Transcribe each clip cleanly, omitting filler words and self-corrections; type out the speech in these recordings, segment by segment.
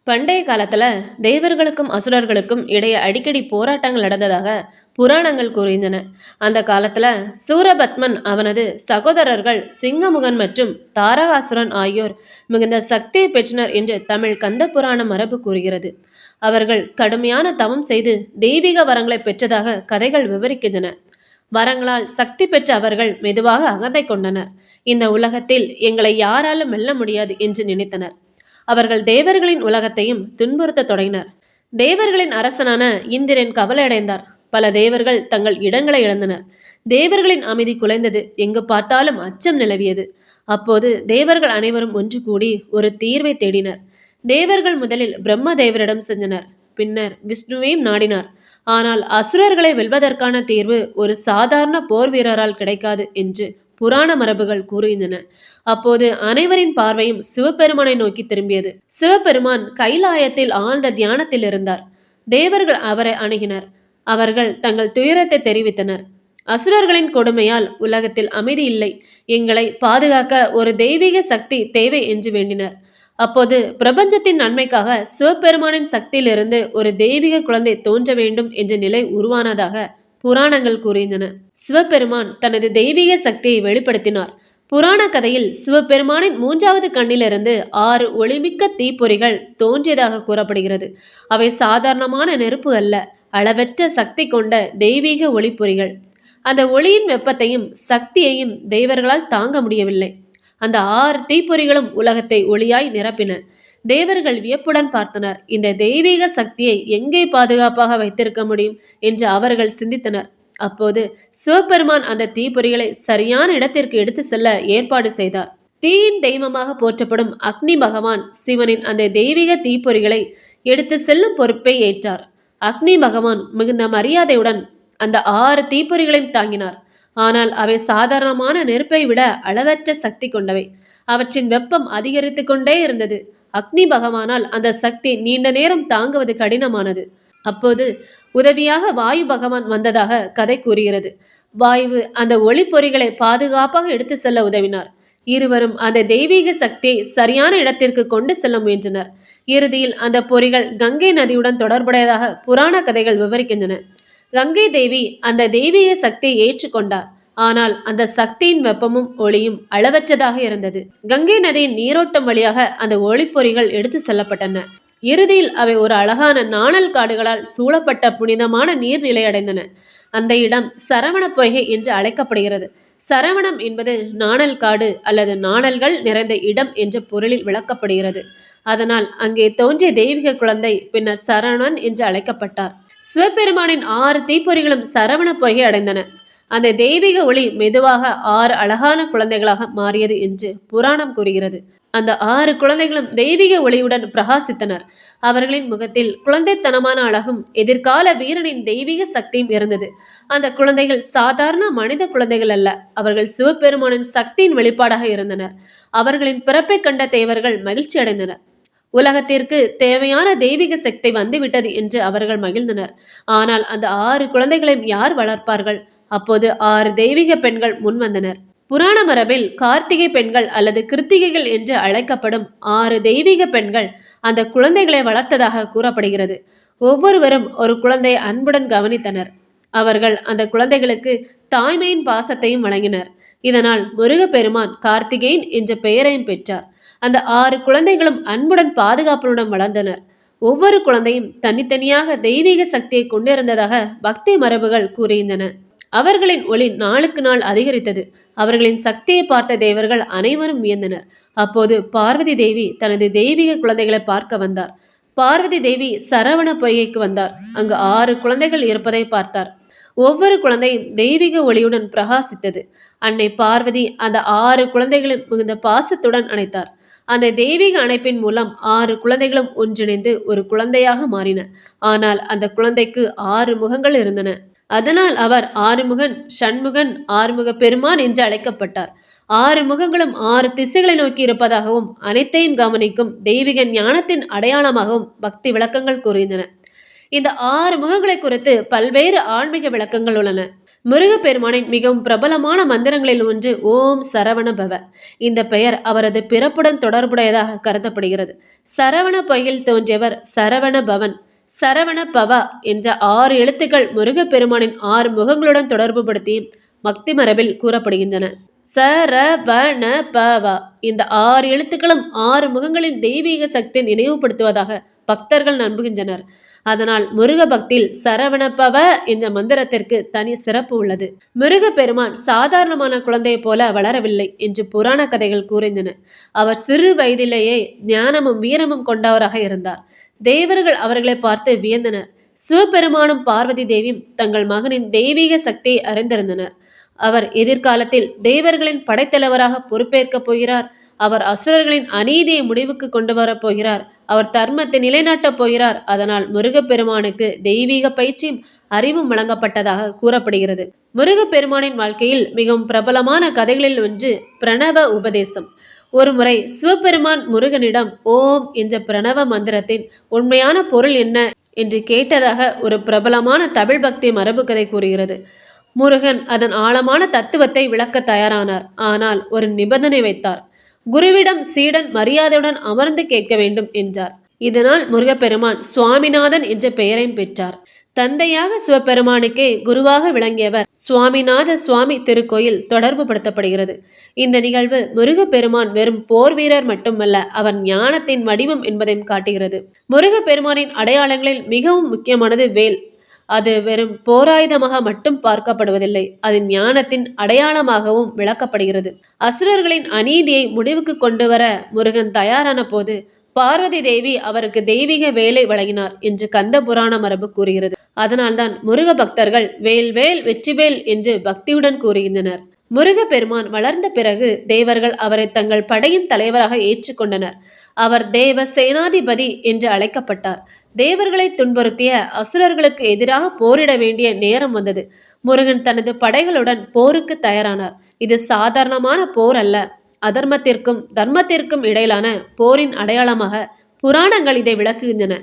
பண்டைய காலத்துல தேவர்களுக்கும் அசுரர்களுக்கும் இடையே அடிக்கடி போராட்டங்கள் நடந்ததாக புராணங்கள் கூறுகின்றன. அந்த காலத்துல சூரபத்மன் அவனது சகோதரர்கள் சிங்கமுகன் மற்றும் தாரகாசுரன் ஆகியோர் மிகுந்த சக்தியை பெற்றனர் என்று தமிழ் கந்த புராண மரபு கூறுகிறது. அவர்கள் கடுமையான தவம் செய்து தெய்வீக வரங்களை பெற்றதாக கதைகள் விவரிக்கின்றன. வரங்களால் சக்தி பெற்ற அவர்கள் மெதுவாக அகந்தை கொண்டனர். இந்த உலகத்தில் எங்களை யாராலும் வெல்ல முடியாது என்று நினைத்தனர். அவர்கள் தேவர்களின் உலகத்தையும் துன்புறுத்த தொடங்கினர். தேவர்களின் அரசனான இந்திரன் கவலையடைந்தார். பல தேவர்கள் தங்கள் இடங்களை இழந்தனர். தேவர்களின் அமைதி குலைந்தது. எங்கு பார்த்தாலும் அச்சம் நிலவியது. அப்போது தேவர்கள் அனைவரும் ஒன்று கூடி ஒரு தீர்வை தேடினர். தேவர்கள் முதலில் பிரம்ம தேவரிடம் சென்றனர். பின்னர் விஷ்ணுவையும் நாடினார். ஆனால் அசுரர்களை வெல்வதற்கான தீர்வு ஒரு சாதாரண போர் வீரரால் கிடைக்காது என்று புராண மரபுகள் கூறுகின்றன. அப்போது அனைவரின் பார்வையும் சிவபெருமானை நோக்கி திரும்பியது. சிவபெருமான் கைலாயத்தில் ஆழ்ந்த தியானத்தில் இருந்தார். தேவர்கள் அவரை அணுகினர். அவர்கள் தங்கள் துயரத்தை தெரிவித்தனர். அசுரர்களின் கொடுமையால் உலகத்தில் அமைதி இல்லை. எங்களை பாதுகாக்க ஒரு தெய்வீக சக்தி தேவை என்று வேண்டினர். அப்போது பிரபஞ்சத்தின் நன்மைக்காக சிவபெருமானின் சக்தியிலிருந்து ஒரு தெய்வீக குழந்தை தோன்ற வேண்டும் என்ற நிலை உருவானதாக புராணங்கள் கூறுகின்றன. சிவபெருமான் தனது தெய்வீக சக்தியை வெளிப்படுத்தினார். புராண கதையில் சிவபெருமானின் மூன்றாவது கண்ணிலிருந்து 6 ஒளிமிக்க தீப்பொறிகள் தோன்றியதாக கூறப்படுகிறது. அவை சாதாரணமான நெருப்பு அல்ல, அளவற்ற சக்தி கொண்ட தெய்வீக ஒளிப்பொறிகள். அந்த ஒளியின் வெப்பத்தையும் சக்தியையும் தேவர்களால் தாங்க முடியவில்லை. அந்த 6 தீப்பொறிகளும் உலகத்தை ஒளியாய் நிரப்பின. தேவர்கள் வியப்புடன் பார்த்தனர். இந்த தெய்வீக சக்தியை எங்கே பாதுகாப்பாக வைத்திருக்க முடியும் என்று அவர்கள் சிந்தித்தனர். அப்போது சிவபெருமான் அந்த தீப்பொறிகளை சரியான இடத்திற்கு எடுத்து செல்ல ஏற்பாடு செய்தார். தீயின் தெய்வமாக போற்றப்படும் அக்னி பகவான் சிவனின் அந்த தெய்வீக தீப்பொறிகளை எடுத்து செல்லும் பொறுப்பை ஏற்றார். அக்னி பகவான் மிகுந்த மரியாதையுடன் அந்த 6 தீப்பொறிகளையும் தாங்கினார். ஆனால் அவை சாதாரணமான நெருப்பை விட அளவற்ற சக்தி கொண்டவை. அவற்றின் வெப்பம் அதிகரித்து கொண்டே இருந்தது. அக்னி பகவானால் அந்த சக்தி நீண்ட நேரம் தாங்குவது கடினமானது. அப்போது உதவியாக வாயு பகவான் வந்ததாக கதை கூறுகிறது. வாயு அந்த ஒளிப்பொறிகளை பாதுகாப்பாக எடுத்து செல்ல உதவினார். இருவரும் அந்த தெய்வீக சக்தியை சரியான இடத்திற்கு கொண்டு செல்ல முயன்றனர். இறுதியில் அந்த பொறிகள் கங்கை நதியுடன் தொடர்புடையதாக புராண கதைகள் விவரிக்கின்றன. கங்கை தேவி அந்த தெய்வீக சக்தியை ஏற்றுக்கொண்டார். ஆனால் அந்த சக்தியின் வெப்பமும் ஒளியும் அளவற்றதாக இருந்தது. கங்கை நதியின் நீரோட்டம் வழியாக அந்த ஒளிப்பொறிகள் எடுத்து செல்லப்பட்டன. இறுதியில் அவை ஒரு அழகான நாணல் காடுகளால் சூழப்பட்ட புனிதமான நீர்நிலை அடைந்தன. அந்த இடம் சரவண பொய்கை என்று அழைக்கப்படுகிறது. சரவணம் என்பது நாணல் காடு அல்லது நாணல்கள் நிறைந்த இடம் என்ற பொருளில் விளக்கப்படுகிறது. அதனால் அங்கே தோன்றிய தெய்வீக குழந்தை பின்னர் சரவணன் என்று அழைக்கப்பட்டார். சிவபெருமானின் 6 தீப்பொறிகளும் சரவண பொய்கை அடைந்தன. அந்த தெய்வீக ஒளி மெதுவாக 6 அழகான குழந்தைகளாக மாறியது என்று புராணம் கூறுகிறது. அந்த 6 குழந்தைகளும் தெய்வீக ஒளியுடன் பிரகாசித்தனர். அவர்களின் முகத்தில் குழந்தைத்தனமான அழகும் எதிர்கால வீரனின் தெய்வீக சக்தியும் இருந்தது. அந்த குழந்தைகள் சாதாரண மனித குழந்தைகள் அல்ல, அவர்கள் சிவபெருமானின் சக்தியின் வெளிப்பாடாக இருந்தனர். அவர்களின் பிறப்பை கண்ட தேவர்கள் மகிழ்ச்சி அடைந்தனர். உலகத்திற்கு தேவையான தெய்வீக சக்தி வந்துவிட்டது என்று அவர்கள் மகிழ்ந்தனர். ஆனால் அந்த 6 குழந்தைகளையும் யார் வளர்ப்பார்கள்? அப்போது 6 தெய்வீக பெண்கள் முன் வந்தனர். புராண மரபில் கார்த்திகை பெண்கள் அல்லது கிருத்திகைகள் என்று அழைக்கப்படும் 6 தெய்வீக பெண்கள் அந்த குழந்தைகளை வளர்த்ததாக கூறப்படுகிறது. ஒவ்வொருவரும் ஒரு குழந்தையை அன்புடன் கவனித்தனர். அவர்கள் அந்த குழந்தைகளுக்கு தாய்மையின் பாசத்தையும் வழங்கினர். இதனால் முருகப்பெருமான் கார்த்திகேயன் என்ற பெயரையும் பெற்றார். அந்த 6 குழந்தைகளும் அன்புடன் பாதுகாப்புடன் வளர்ந்தனர். ஒவ்வொரு குழந்தையும் தனித்தனியாக தெய்வீக சக்தியை கொண்டிருந்ததாக பக்தி மரபுகள் கூறுகின்றன. அவர்களின் ஒளி நாளுக்கு நாள் அதிகரித்தது. அவர்களின் சக்தியை பார்த்த தேவர்கள் அனைவரும் வியந்தனர். அப்போது பார்வதி தேவி தனது தெய்வீக குழந்தைகளை பார்க்க வந்தார். பார்வதி தேவி சரவண பொய்கைக்கு வந்தார். அங்கு 6 குழந்தைகள் இருப்பதை பார்த்தார். ஒவ்வொரு குழந்தையும் தெய்வீக ஒளியுடன் பிரகாசித்தது. அன்னை பார்வதி அந்த 6 குழந்தைகளும் மிகுந்த பாசத்துடன் அணைத்தார். அந்த தெய்வீக அணைப்பின் மூலம் 6 குழந்தைகளும் ஒன்றிணைந்து ஒரு குழந்தையாக மாறின. ஆனால் அந்த குழந்தைக்கு 6 முகங்கள் இருந்தன. அதனால் அவர் ஆறுமுகன், ஷண்முகன், ஆறுமுக பெருமான் என்று அழைக்கப்பட்டார். 6 முகங்களும் 6 திசைகளை நோக்கி இருப்பதாகவும் அனைத்தையும் கவனிக்கும் தெய்வீக ஞானத்தின் அடையாளமாகவும் பக்தி விளக்கங்கள் கூறுகின்றன. இந்த 6 முகங்களை குறித்து பல்வேறு ஆன்மீக விளக்கங்கள் உள்ளன. முருகப்பெருமானின் மிகவும் பிரபலமான மந்திரங்களில் ஒன்று ஓம் சரவண பவ. இந்த பெயர் அவரது பிறப்புடன் தொடர்புடையதாக கருதப்படுகிறது. சரவண பொய்யில் தோன்றியவர் சரவண பவன். சரவண பவா என்ற 6 எழுத்துக்கள் முருகப்பெருமானின் 6 முகங்களுடன் தொடர்பு படுத்தி பக்தி மரபில் கூறப்படுகின்றன. சரவண பவா இந்த 6 எழுத்துக்களும் 6 முகங்களின் தெய்வீக சக்தியை நினைவுபடுத்துவதாக பக்தர்கள் நம்புகின்றனர். அதனால் முருக பக்தியில் சரவணபவ என்ற மந்திரத்திற்கு தனி சிறப்பு உள்ளது. முருகப்பெருமான் சாதாரணமான குழந்தையை போல வளரவில்லை என்று புராண கதைகள் கூறுகின்றன. அவர் சிறு வயதிலேயே ஞானமும் வீரமும் கொண்டவராக இருந்தார். தேவர்கள் அவர்களை பார்த்து வியந்தனர். சிவபெருமானும் பார்வதி தேவியும் தங்கள் மகனின் தெய்வீக சக்தியை அறிந்திருந்தனர். அவர் எதிர்காலத்தில் தேவர்களின் படைத்தலைவராக பொறுப்பேற்கப் போகிறார். அவர் அசுரர்களின் அநீதியை முடிவுக்கு கொண்டு வரப் போகிறார். அவர் தர்மத்தை நிலைநாட்டப் போகிறார். அதனால் முருகப்பெருமானுக்கு தெய்வீக பயிற்சியும் அறிவும் வழங்கப்பட்டதாக கூறப்படுகிறது. முருகப்பெருமானின் வாழ்க்கையில் மிகவும் பிரபலமான கதைகளில் ஒன்று பிரணவ உபதேசம். ஒருமுறை சிவபெருமான் முருகனிடம் ஓம் என்ற பிரணவ மந்திரத்தின் உண்மையான பொருள் என்ன என்று கேட்டதாக ஒரு பிரபலமான தமிழ் பக்தி மரபு கதை கூறுகிறது. முருகன் அதன் ஆழமான தத்துவத்தை விளக்க தயாரானார். ஆனால் ஒரு நிபந்தனை வைத்தார். குருவிடம் சீடன் மரியாதையுடன் அமர்ந்து கேட்க வேண்டும் என்றார். இதனால் முருகப்பெருமான் சுவாமிநாதன் என்ற பெயரையும் பெற்றார். தந்தையாக சிவபெருமானுக்கே குருவாக விளங்கியவர் சுவாமிநாத சுவாமி திருக்கோயில் தொடர்பு படுத்தப்படுகிறது. இந்த நிகழ்வு முருகப்பெருமான் வெறும் போர் வீரர் மட்டுமல்ல, அவர் ஞானத்தின் வடிவம் என்பதையும் காட்டுகிறது. முருகப்பெருமானின் அடையாளங்களில் மிகவும் முக்கியமானது வேல். அது வெறும் போராயுதமாக மட்டும் பார்க்கப்படுவதில்லை, அது ஞானத்தின் அடையாளமாகவும் விளக்கப்படுகிறது. அசுரர்களின் அநீதியை முடிவுக்கு கொண்டு வர முருகன் தயாரான போது பார்வதி தேவி அவருக்கு தெய்வீக வேலை வழங்கினார் என்று கந்த புராண மரபு கூறுகிறது. அதனால்தான் முருக பக்தர்கள் வேல் வேல் வெற்றிவேல் என்று பக்தியுடன் கூறுகின்றனர். முருகப்பெருமான் வளர்ந்த பிறகு தேவர்கள் அவரை தங்கள் படையின் தலைவராக ஏற்றுக்கொண்டனர். அவர் தேவ சேனாதிபதி என்று அழைக்கப்பட்டார். தேவர்களை துன்புறுத்திய அசுரர்களுக்கு எதிராக போரிட வேண்டிய நேரம் வந்தது. முருகன் தனது படைகளுடன் போருக்கு தயாரானார். இது சாதாரணமான போர் அல்ல, அதர்மத்திற்கும் தர்மத்திற்கும் இடையிலான போரின் அடையாளமாக புராணங்கள் இதை விளக்குகின்றன.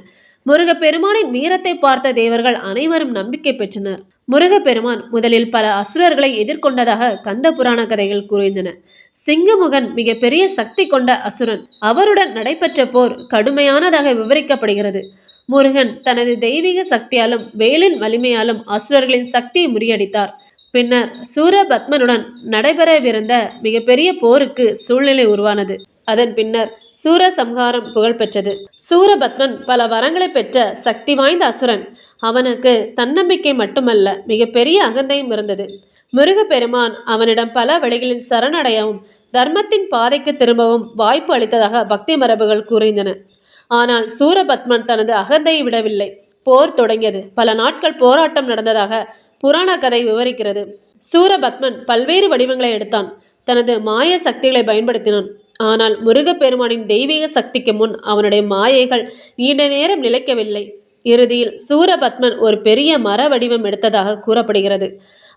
முருகப்பெருமானின் வீரத்தை பார்த்த தேவர்கள் அனைவரும் நம்பிக்கை பெற்றனர். முருகப்பெருமான் முதலில் பல அசுரர்களை எதிர்கொண்டதாக கந்த புராண கதைகள் கூறுகின்றன. சிங்கமுகன் மிக பெரிய சக்தி கொண்ட அசுரன். அவருடன் நடைபெற்ற போர் கடுமையானதாக விவரிக்கப்படுகிறது. முருகன் தனது தெய்வீக சக்தியாலும் வேலின் வலிமையாலும் அசுரர்களின் சக்தியை முறியடித்தார். பின்னர் சூரபத்மனுடன் நடைபெறவிருந்த மிகப்பெரிய போருக்கு சூழ்நிலை உருவானது. அதன் பின்னர் சூரசம்ஹாரம் புகழ்பெற்றது. சூரபத்மன் பல வரங்களை பெற்ற சக்தி வாய்ந்த அசுரன். அவனுக்கு தன்னம்பிக்கை மட்டுமல்ல, மிகப்பெரிய அகந்தையும் இருந்தது. முருகப்பெருமான் அவனிடம் பல வழிகளில் சரணடையவும் தர்மத்தின் பாதைக்கு திரும்பவும் வாய்ப்பு அளித்ததாக பக்தி மரபுகள் கூறுகின்றன. ஆனால் சூரபத்மன் தனது அகந்தையை விடவில்லை. போர் தொடங்கியது. பல நாட்கள் போராட்டம் நடந்ததாக புராண கதை விவரிக்கிறது. சூரபத்மன் பல்வேறு வடிவங்களை எடுத்தான். தனது மாய சக்திகளை பயன்படுத்தினான். ஆனால் முருகப்பெருமானின் தெய்வீக சக்திக்கு முன் அவனுடைய மாயைகள் நீண்ட நேரம் நிலைக்கவில்லை. இறுதியில் சூரபத்மன் ஒரு பெரிய மர வடிவம் எடுத்ததாக கூறப்படுகிறது.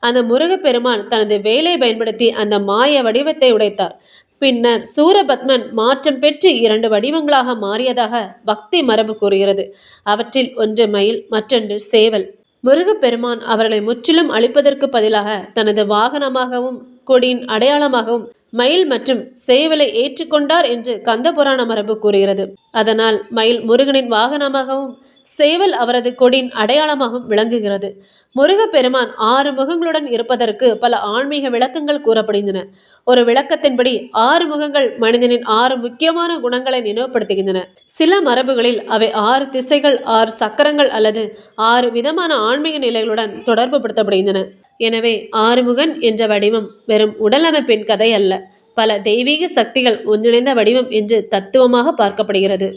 அந்த முருகப்பெருமான் தனது வேலை பயன்படுத்தி அந்த மாய வடிவத்தை உடைத்தார். பின்னர் சூரபத்மன் மாற்றம் பெற்று 2 வடிவங்களாக மாறியதாக பக்தி மரபு கூறுகிறது. அவற்றில் ஒன்று மயில், மற்றொன்று சேவல். முருகப்பெருமான் அவர்களை முற்றிலும் அழிப்பதற்கு பதிலாக தனது வாகனமாகவும் கொடியின் அடையாளமாகவும் மயில் மற்றும் சேவலை ஏற்றுக்கொண்டார் என்று கந்த புராண மரபு கூறுகிறது. அதனால் மயில் முருகனின் வாகனமாகவும் சேவல் அவரது கொடியின் அடையாளமாகவும் விளங்குகிறது. முருகப்பெருமான் 6 முகங்களுடன் இருப்பதற்கு பல ஆன்மீக விளக்கங்கள் கூறப்படுகின்றன. ஒரு விளக்கத்தின்படி 6 முகங்கள் மனிதனின் 6 முக்கியமான குணங்களை நினைவுபடுத்துகின்றன. சில மரபுகளில் அவை 6 திசைகள், 6 சக்கரங்கள் அல்லது 6 விதமான ஆன்மீக நிலைகளுடன் தொடர்பு படுத்தப்படுகின்றன. எனவே ஆறுமுகன் என்ற வடிவம் வெறும் உடலமைப்பின் கதை அல்ல, பல தெய்வீக சக்திகள் ஒன்றிணைந்த வடிவம் என்று தத்துவமாக பார்க்கப்படுகிறது.